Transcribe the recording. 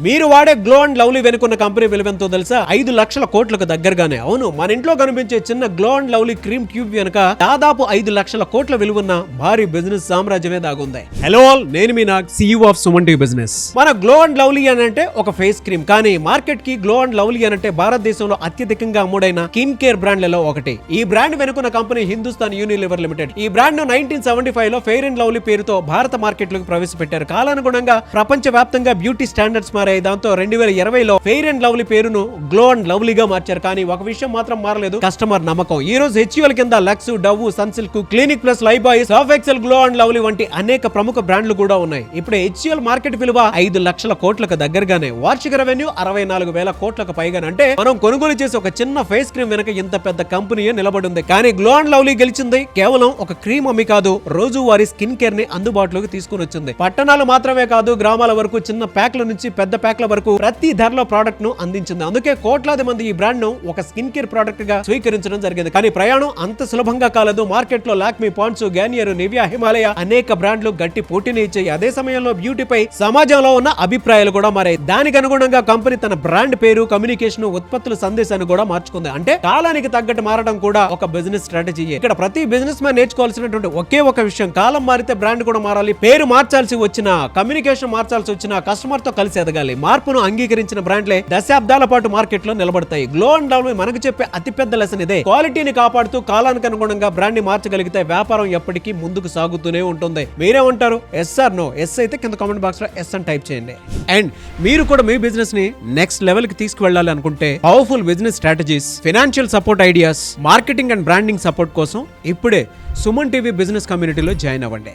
మీరు వాడే glow and lovely వెనుకున్న కంపెనీ విలువెంతో తెలుసా? 5 లక్షల కోట్లకు దగ్గరగానే. అవును, మన ఇంట్లో కనిపించే చిన్న glow and lovely cream tube వెనుక దాదాపు 5 లక్షల కోట్ల విలువన్న భారీ బిజినెస్ సామ్రాజ్యమే దాగుంది. హలో ఆల్, నేను మీ Nag, CEO of Suman TV business. మన గ్లో అండ్ లవ్లీ అని అంటే ఒక ఫేస్ క్రీమ్, కానీ మార్కెట్ కి గ్లో అండ్ లవ్లీ అని అంటే భారతదేశంలో అత్యధికంగా అమ్ముడైన స్కిన్ కేర్ బ్రాండ్లలో ఒకటి. ఈ బ్రాండ్ వెనుకున్న కంపెనీ హిందుస్థాన్ యూనిలివర్ లిమిటెడ్. ఈ బ్రాండ్ ను 1975 లో ఫెయిర్ అండ్ లవ్లీ పేరుతో భారత మార్కెట్ లోకి ప్రవేశపెట్టారు. కాలానుగుణంగా ప్రపంచ వ్యాప్తంగా బ్యూటీ స్టాండర్డ్స్ మారాయి. దాంతో 2020లో ఫెయిర్ అండ్ లవ్లీ పేరును గ్లో అండ్ లవ్లీగా మార్చారు. కానీ ఒక విషయం మాత్రం మారలేదు, కస్టమర్ నమ్మకం. ఈ రోజు HUL కింద Lux, Dove, Sunsilk, Clinic Plus, Lifebuoy, Surf Excel, glow and lovely వంటి అనేక ప్రముఖ బ్రాండ్లు కూడా ఉన్నాయి. ఇప్పుడు HUL మార్కెట్ విలువ 5 లక్షల కోట్లకు దగ్గరగానే, వార్షిక రెవెన్యూ 64,000 కోట్లకు పైగానే. అంటే మనం కొనుగోలు చేసే ఒక చిన్న ఫేస్ క్రీమ్ వెనక ఇంత పెద్ద కంపెనీ నిలబడింది. కానీ గ్లో అండ్ లవ్లీ గెలిచింది కేవలం ఒక క్రీమ్ అమ్మి కాదు, రోజు వారి స్కిన్ కేర్ ని అందుబాటులోకి తీసుకుని వచ్చింది. పట్టణాలు మాత్రమే కాదు, గ్రామాల వరకు చిన్న ప్యాక్ల నుంచి పెద్ద ప్యాక్ల వరకు ప్రతి ధరలో ప్రోడక్ట్ ను అందించింది. అందుకే కోట్లాది మంది ఈ బ్రాండ్ ను ఒక స్కిన్ కేర్ ప్రోడక్ట్ గా స్వీకరించడం జరిగింది. కానీ ప్రయాణం అంత సులభంగా కాలేదు. మార్కెట్ లో Lakme, Pond's, Garnier, Nivea, Himalaya అనేక బ్రాండ్లు గట్టి పోటీని ఇచ్చాయి. అదే సమయంలో బ్యూటీపై సమాజంలో ఉన్న అభిప్రాయాలు కూడా మారాయి. దానికి అనుగుణంగా కంపెనీ తన బ్రాండ్ పేరు, కమ్యూనికేషన్, ఉత్పత్తుల సందేశాన్ని కూడా మార్చుకుంది. అంటే కాలానికి తగ్గట్టు మారడం కూడా ఒక బిజినెస్ స్ట్రాటజీ. ఇక్కడ ప్రతి బిజినెస్ మ్యాన్ నేర్చుకోవాల్సినటువంటి ఒకే ఒక విషయం, కాలం మారితే బ్రాండ్ కూడా మారాలి. పేరు మార్చాల్సి వచ్చినా, కమ్యూనికేషన్ మార్చాల్సి వచ్చినా కస్టమర్ తో కలిసి ఎదగాలి. మార్పును అంగీకరించిన బ్రాండ్లే దశాబ్దాల పాటు మార్కెట్ లో నిలబడతాయి. గ్లో అండ్ లవ్లీ మనకు చెప్పే అతిపెద్ద లెసన్ ఇదే. క్వాలిటీని కాపాడుతూ కాలానికి అనుగుణంగా బ్రాండ్ ని మార్చగలిగితే వ్యాపారం ఎప్పటికీ ముందుకు సాగుతూనే ఉంటుంది. మీరేమంటారు? Yes are no? ఎస్ అయితే కింద కామెంట్ బాక్స్ లో ఎస్ అని టైప్ చేయండి. అండ్ మీరు కూడా మీ బిజినెస్ ని నెక్స్ట్ లెవెల్ కి తీసుకువెళ్ళాలి అనుకుంటే powerful business strategies, financial support ideas, marketing and branding support కోసం ఇప్పుడే సుమన్ టీవీ బిజినెస్ కమ్యూనిటీలో జాయిన్ అవ్వండి.